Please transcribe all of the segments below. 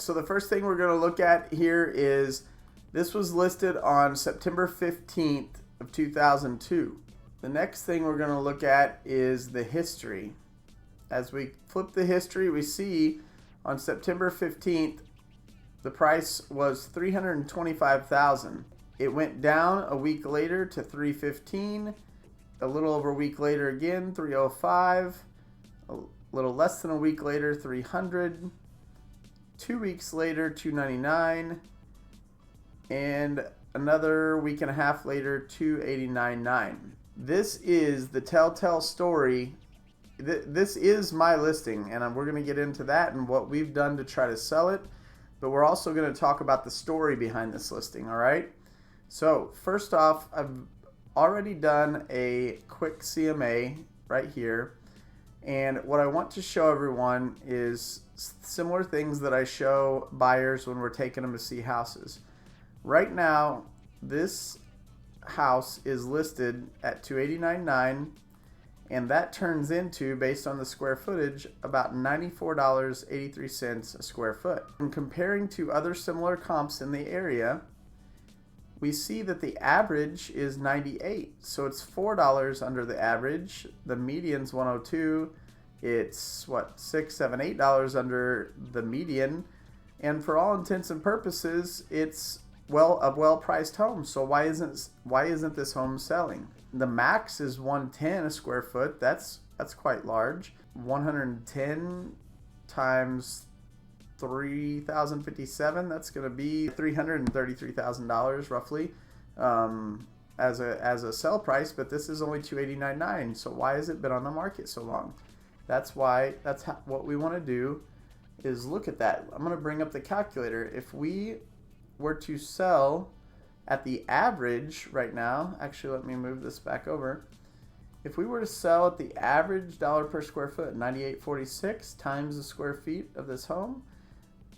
so the first thing we're going to look at here is this was listed on September 15th of 2002. The next thing we're going to look at is the history. As we flip the history, we see on September 15th, the price was $325,000. It went down a week later to $315,000. A little over a week later again, $305,000. A little less than a week later, $300,000. 2 weeks later, $299,000. And another week and a half later, $289,900. This is the telltale story. This is my listing, and we're going to get into that and what we've done to try to sell it. But we're also going to talk about the story behind this listing, all right? So first off, I've already done a quick CMA right here. And what I want to show everyone is similar things that I show buyers when we're taking them to see houses. Right now, this house is listed at $289,900, and that turns into, based on the square footage, about $94.83 a square foot. And comparing to other similar comps in the area, we see that the average is $98, so it's $4 under the average. The median's $102. It's what, $6, $7, $8 under the median, and for all intents and purposes, it's a well-priced home. So why isn't this home selling? The max is $110 a square foot. That's quite large. 110 times 3,057. That's going to be $333,000 roughly as a sell price. But this is only $289,900. So why has it been on the market so long? That's what we want to do is look at that. I'm going to bring up the calculator. If we were to sell at the average right now, actually let me move this back over. If we were to sell at the average dollar per square foot, $98.46 times the square feet of this home,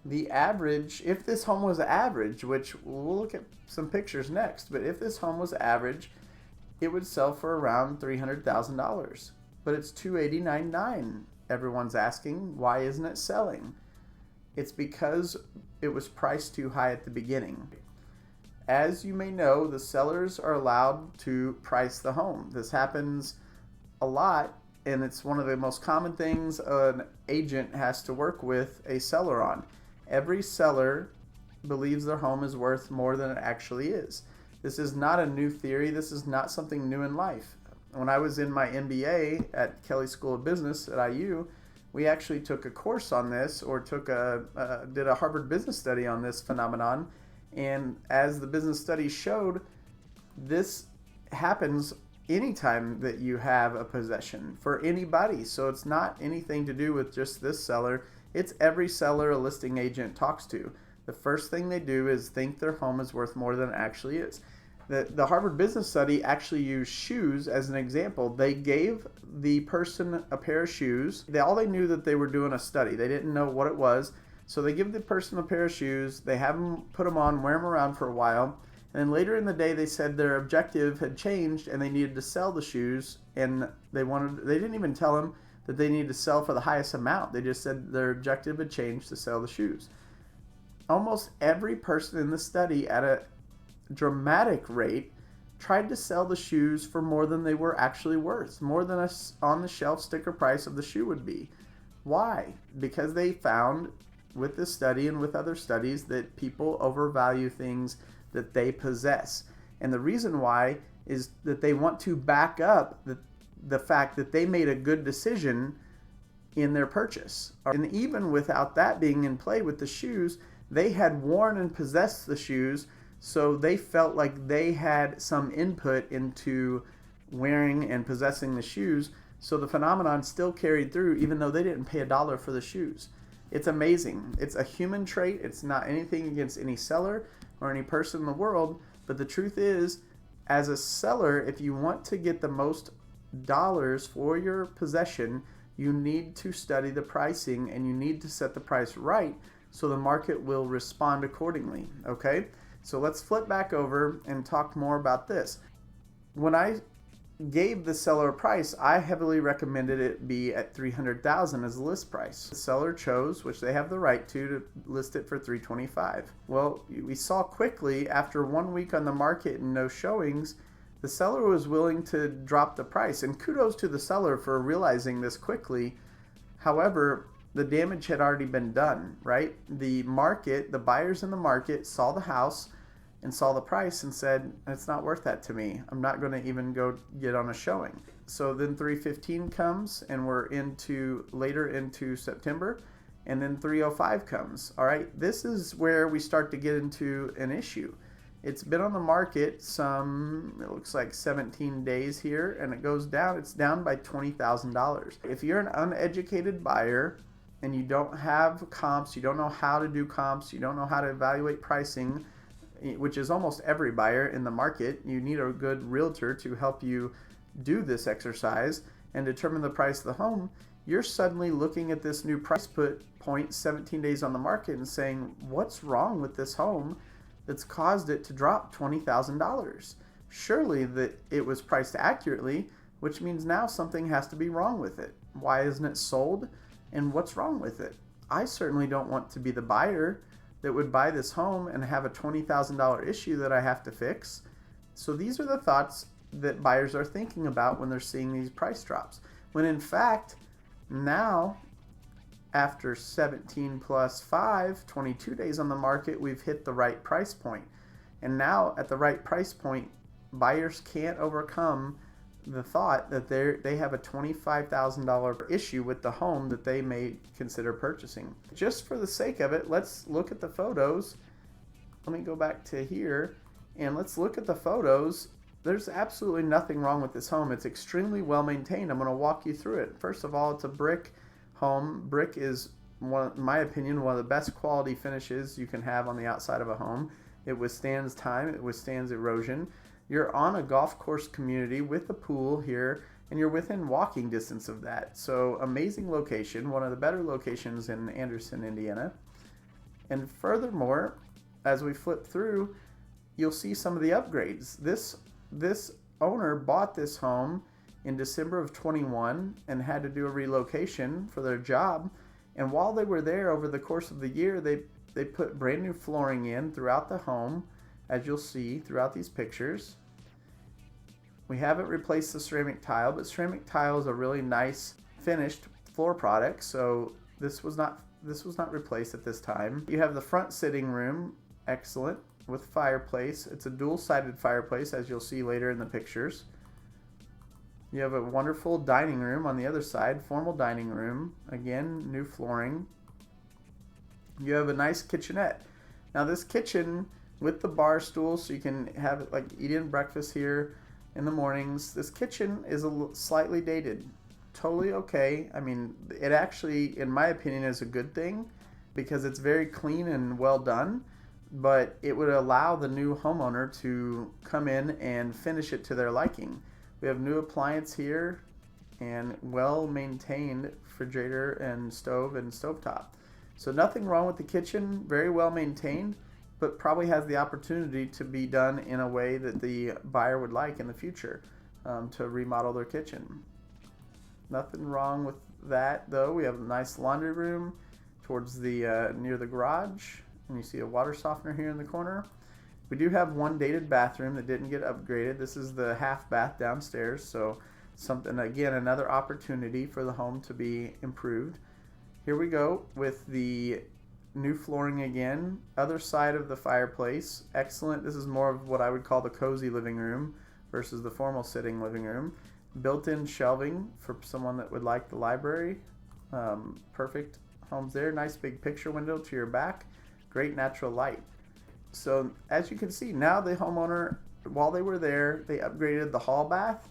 the average, if this home was average, which we'll look at some pictures next, but if this home was average, it would sell for around $300,000. But it's $289,900. Everyone's asking, why isn't it selling? It's because it was priced too high at the beginning. As you may know, the sellers are allowed to price the home. This happens a lot, and it's one of the most common things an agent has to work with a seller on. Every seller believes their home is worth more than it actually is. This is not a new theory. This is not something new in life. When I was in my MBA at Kelley School of Business at IU, we actually took a course on this, or did a Harvard Business Study on this phenomenon. And as the business study showed, this happens anytime that you have a possession for anybody. So it's not anything to do with just this seller. It's every seller a listing agent talks to. The first thing they do is think their home is worth more than it actually is. The Harvard Business Study actually used shoes as an example. They gave the person a pair of shoes. All they knew that they were doing a study. They didn't know what it was. So they give the person a pair of shoes. They have them put them on, wear them around for a while. And then later in the day, they said their objective had changed and they needed to sell the shoes. And they didn't even tell them that they needed to sell for the highest amount. They just said their objective had changed to sell the shoes. Almost every person in the study at a dramatic rate tried to sell the shoes for more than they were actually worth, more than a on-the-shelf sticker price of the shoe would be. Why? Because they found with this study and with other studies that people overvalue things that they possess. And the reason why is that they want to back up the fact that they made a good decision in their purchase. And even without that being in play with the shoes, they had worn and possessed the shoes, so they felt like they had some input into wearing and possessing the shoes. So the phenomenon still carried through even though they didn't pay $1 for the shoes. It's amazing. It's a human trait. It's not anything against any seller or any person in the world. But the truth is, as a seller, if you want to get the most dollars for your possession, you need to study the pricing and you need to set the price right so the market will respond accordingly. Okay? So let's flip back over and talk more about this. When I gave the seller a price, I heavily recommended it be at $300,000 as the list price. The seller chose, which they have the right to list it for $325,000. Well, we saw quickly after 1 week on the market and no showings, the seller was willing to drop the price. And kudos to the seller for realizing this quickly. However, the damage had already been done, right? The buyers in the market saw the house and saw the price and said, it's not worth that to me. I'm not going to even go get on a showing. So then 315 comes and we're later into September, and then 305 comes. All right, this is where we start to get into an issue. It's been on the market it looks like 17 days here, and it goes down. It's down by $20,000. If you're an uneducated buyer and you don't have comps, you don't know how to do comps, you don't know how to evaluate pricing, which is almost every buyer in the market, you need a good realtor to help you do this exercise and determine the price of the home. You're suddenly looking at this new price point 17 days on the market and saying, what's wrong with this home that's caused it to drop $20,000? Surely that it was priced accurately, which means now something has to be wrong with it. Why isn't it sold? And what's wrong with it? I certainly don't want to be the buyer that would buy this home and have a $20,000 issue that I have to fix. So these are the thoughts that buyers are thinking about when they're seeing these price drops. When in fact, now, after 17 plus 5, 22 days on the market, we've hit the right price point. And now at the right price point, buyers can't overcome the thought that they have a $25,000 issue with the home that they may consider purchasing. Just for the sake of it, let's look at the photos. Let me go back to here and let's look at the photos. There's absolutely nothing wrong with this home. It's extremely well maintained. I'm going to walk you through it. First of all, it's a brick home. Brick is, in my opinion, one of the best quality finishes you can have on the outside of a home. It withstands time, it withstands erosion. You're on a golf course community with a pool here, and you're within walking distance of that. So amazing location, one of the better locations in Anderson, Indiana. And furthermore, as we flip through, you'll see some of the upgrades. This owner bought this home in December of 21 and had to do a relocation for their job. And while they were there over the course of the year, they put brand new flooring in throughout the home, as you'll see throughout these pictures. We haven't replaced the ceramic tile, but ceramic tile is a really nice finished floor product, so this was not replaced at this time. You have the front sitting room, excellent, with fireplace. It's a dual-sided fireplace, as you'll see later in the pictures. You have a wonderful dining room on the other side, formal dining room. Again, new flooring. You have a nice kitchenette. Now this kitchen with the bar stool, so you can have like eating breakfast here in the mornings. This kitchen is slightly dated. Totally okay. I mean, it actually, in my opinion, is a good thing because it's very clean and well done, but it would allow the new homeowner to come in and finish it to their liking. We have new appliance here and well-maintained refrigerator and stove and stovetop. So nothing wrong with the kitchen, very well maintained, but probably has the opportunity to be done in a way that the buyer would like in the future, to remodel their kitchen. Nothing wrong with that though. We have a nice laundry room towards the near the garage, and you see a water softener here in the corner. We do have one dated bathroom that didn't get upgraded. This is the half bath downstairs, so something, again, another opportunity for the home to be improved. Here we go with the new flooring again. Other side of the fireplace, excellent. This is more of what I would call the cozy living room versus the formal sitting living room. Built-in shelving for someone that would like the library. Perfect homes there. Nice big picture window to your back. Great natural light. So as you can see, now the homeowner, while they were there, they upgraded the hall bath,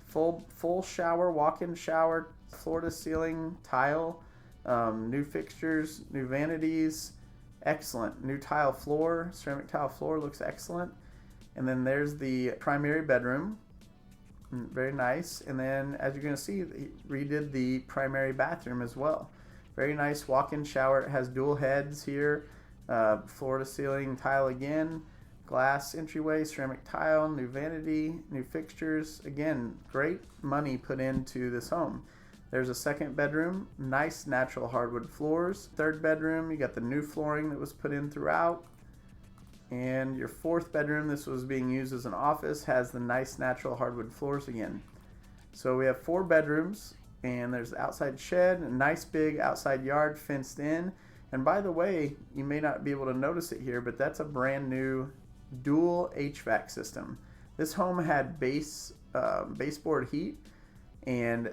full shower, walk-in shower, floor to ceiling tile, new fixtures, new vanities, excellent. New tile floor, ceramic tile floor looks excellent. And then there's the primary bedroom, very nice. And then as you're going to see, he redid the primary bathroom as well. Very nice walk-in shower. It has dual heads here. Floor to ceiling tile again, glass entryway, ceramic tile, new vanity, new fixtures. Again, great money put into this home. There's a second bedroom, nice natural hardwood floors. Third bedroom, you got the new flooring that was put in throughout. And your fourth bedroom, this was being used as an office, has the nice natural hardwood floors again. So we have 4 bedrooms, and there's the outside shed, a nice big outside yard fenced in. And by the way, you may not be able to notice it here, but that's a brand new dual HVAC system. This home had baseboard heat and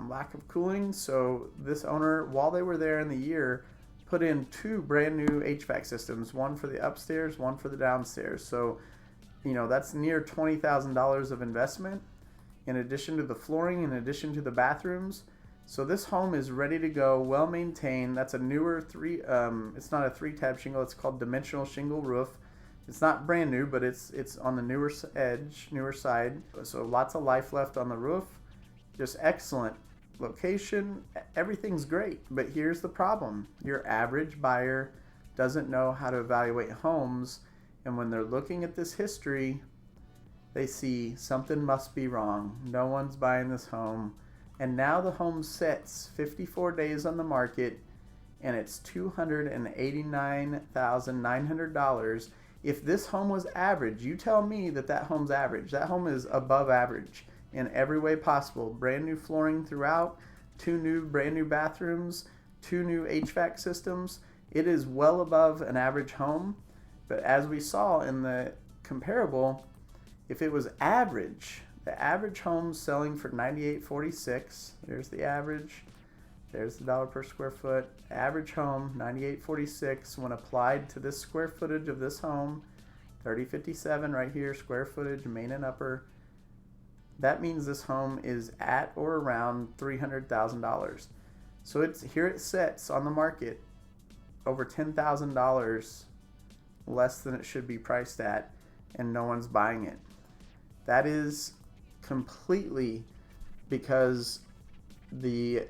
lack of cooling, so this owner, while they were there in the year, put in 2 brand new HVAC systems, one for the upstairs, one for the downstairs. So, you know, that's near $20,000 of investment in addition to the flooring, in addition to the bathrooms. So this home is ready to go, well maintained. That's a newer it's not a 3-tab shingle, it's called dimensional shingle roof. It's not brand new, but it's on the newer side. So lots of life left on the roof. Just excellent location, everything's great. But here's the problem. Your average buyer doesn't know how to evaluate homes, and when they're looking at this history, they see something must be wrong. No one's buying this home. And now the home sits 54 days on the market, and it's $289,900. If this home was average, you tell me that that home's average. That home is above average in every way possible. Brand new flooring throughout, 2 brand new bathrooms, 2 new HVAC systems. It is well above an average home. But as we saw in the comparable, if it was average, the average home selling for $98.46. There's the average. There's the dollar per square foot. Average home, $98.46. When applied to this square footage of this home, 3057 right here, square footage, main and upper. That means this home is at or around $300,000. So here it sits on the market over $10,000 less than it should be priced at, and no one's buying it. That is completely because the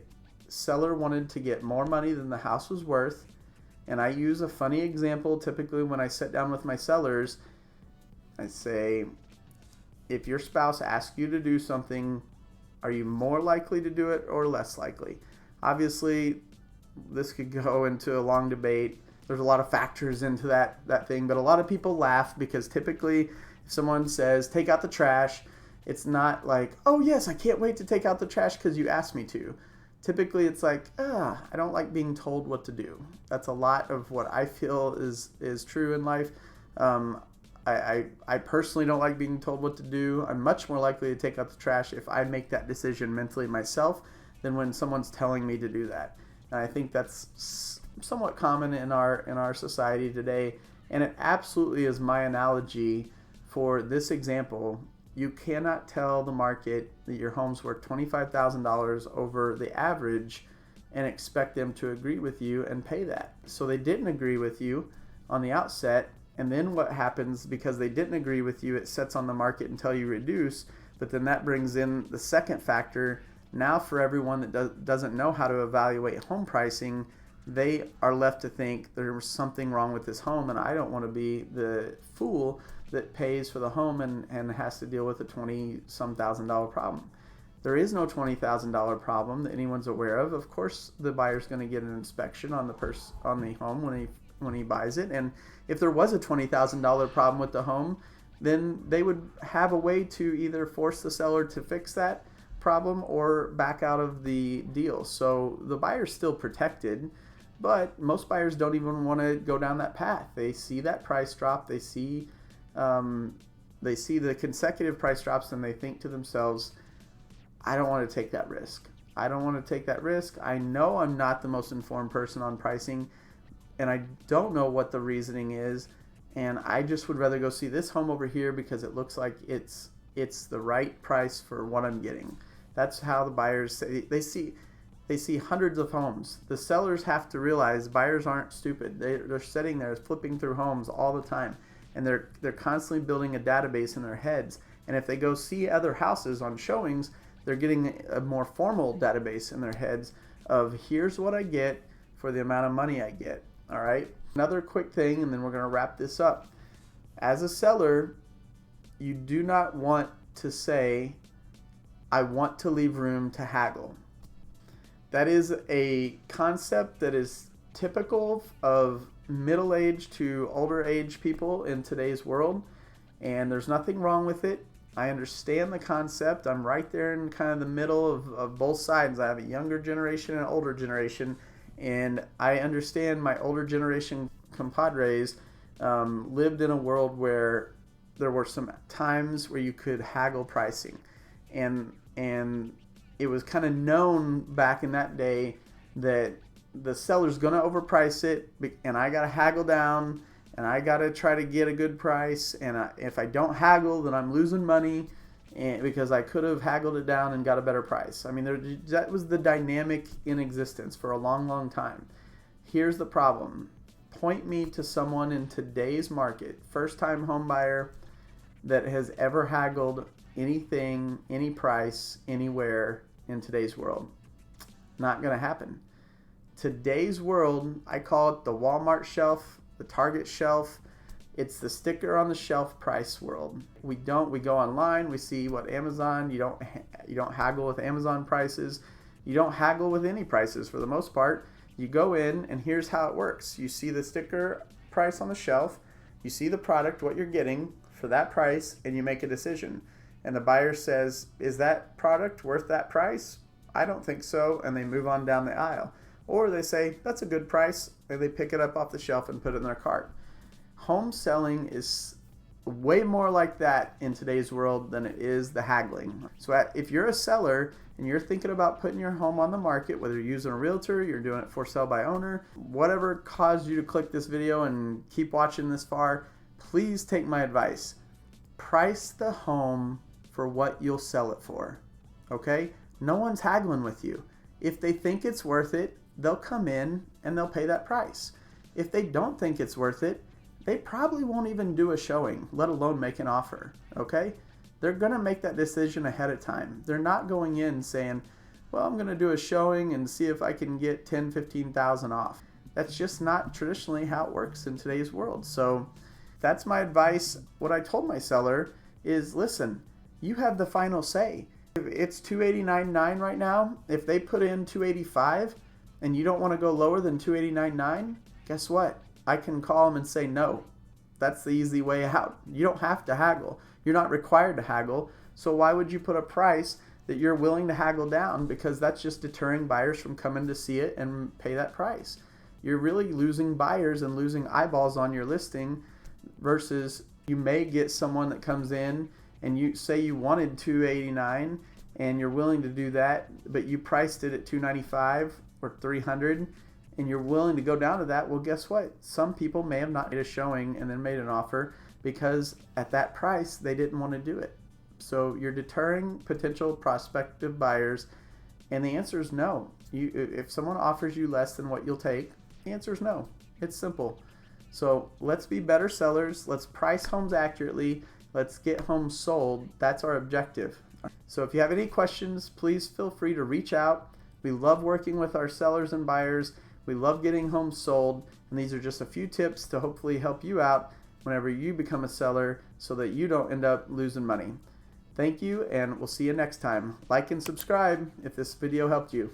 seller wanted to get more money than the house was worth. And I use a funny example typically when I sit down with my sellers. I say, if your spouse asks you to do something, are you more likely to do it or less likely? Obviously, this could go into a long debate. There's a lot of factors into that thing, but a lot of people laugh because typically if someone says, take out the trash, it's not like, oh yes, I can't wait to take out the trash because you asked me to. Typically it's like, I don't like being told what to do. That's a lot of what I feel is true in life. I personally don't like being told what to do. I'm much more likely to take out the trash if I make that decision mentally myself than when someone's telling me to do that. And I think that's somewhat common in our society today, and it absolutely is my analogy for this example. You cannot tell the market that your home's worth $25,000 over the average and expect them to agree with you and pay that. So they didn't agree with you on the outset, and then what happens because they didn't agree with you, it sets on the market until you reduce, but then that brings in the second factor. Now for everyone that doesn't know how to evaluate home pricing, they are left to think there's something wrong with this home, and I don't want to be the fool that pays for the home and has to deal with a $20-some thousand problem. There is no $20,000 problem that anyone's aware of. Of course, the buyer's going to get an inspection on the home when he buys it, and if there was a $20,000 problem with the home, then they would have a way to either force the seller to fix that problem or back out of the deal. So the buyer's still protected, but most buyers don't even want to go down that path. They see that price drop, they see the consecutive price drops, and they think to themselves, I don't want to take that risk. I don't want to take that risk. I know I'm not the most informed person on pricing, and I don't know what the reasoning is, and I just would rather go see this home over here because it looks like it's the right price for what I'm getting. That's how the buyers say. They see hundreds of homes. The sellers have to realize buyers aren't stupid. They're sitting there flipping through homes all the time, and they're constantly building a database in their heads. And if they go see other houses on showings, they're getting a more formal database in their heads of here's what I get for the amount of money I get. All right. Another quick thing, and then we're going to wrap this up. As a seller, you do not want to say, I want to leave room to haggle. That is a concept that is typical of middle-aged to older-aged people in today's world, and there's nothing wrong with it. I understand the concept. I'm right there in kind of the middle of both sides. I have a younger generation and an older generation, and I understand my older generation compadres lived in a world where there were some times where you could haggle pricing, and it was kind of known back in that day that the seller's going to overprice it, and I got to haggle down, and I got to try to get a good price, and if I don't haggle, then I'm losing money, and because I could have haggled it down and got a better price. I mean, that was the dynamic in existence for a long, long time. Here's the problem. Point me to someone in today's market, first-time home buyer, that has ever haggled anything, any price, anywhere in today's world. Not going to happen. Today's world, I call it the Walmart shelf, the Target shelf. It's the sticker on the shelf price world. We go online, we see what Amazon, you don't haggle with Amazon prices. You don't haggle with any prices for the most part. You go in, and here's how it works. You see the sticker price on the shelf, you see the product, what you're getting for that price, and you make a decision. And the buyer says, is that product worth that price? I don't think so, and they move on down the aisle. Or they say, that's a good price, and they pick it up off the shelf and put it in their cart. Home selling is way more like that in today's world than it is the haggling. So if you're a seller and you're thinking about putting your home on the market, whether you're using a realtor, you're doing it for sale by owner, whatever caused you to click this video and keep watching this far, please take my advice. Price the home for what you'll sell it for, okay? No one's haggling with you. If they think it's worth it, they'll come in and they'll pay that price. If they don't think it's worth it, they probably won't even do a showing, let alone make an offer, okay? They're gonna make that decision ahead of time. They're not going in saying, well, I'm gonna do a showing and see if I can get 10, 15,000 off. That's just not traditionally how it works in today's world. So that's my advice. What I told my seller is, listen, you have the final say. If it's $289.9 right now, if they put in $285 and you don't want to go lower than $289.9, guess what? I can call them and say no. That's the easy way out. You don't have to haggle. You're not required to haggle. So why would you put a price that you're willing to haggle down? Because that's just deterring buyers from coming to see it and pay that price. You're really losing buyers and losing eyeballs on your listing, versus you may get someone that comes in and you say you wanted $289 and you're willing to do that, but you priced it at $295 or $300 and you're willing to go down to that. Well, guess what? Some people may have not made a showing and then made an offer because at that price they didn't want to do it. So you're deterring potential prospective buyers, and the answer is no. If someone offers you less than what you'll take, the answer is no. It's simple. So let's be better sellers. Let's price homes accurately. Let's get homes sold. That's our objective. So if you have any questions, please feel free to reach out. We love working with our sellers and buyers. We love getting homes sold. And these are just a few tips to hopefully help you out whenever you become a seller so that you don't end up losing money. Thank you, and we'll see you next time. Like and subscribe if this video helped you.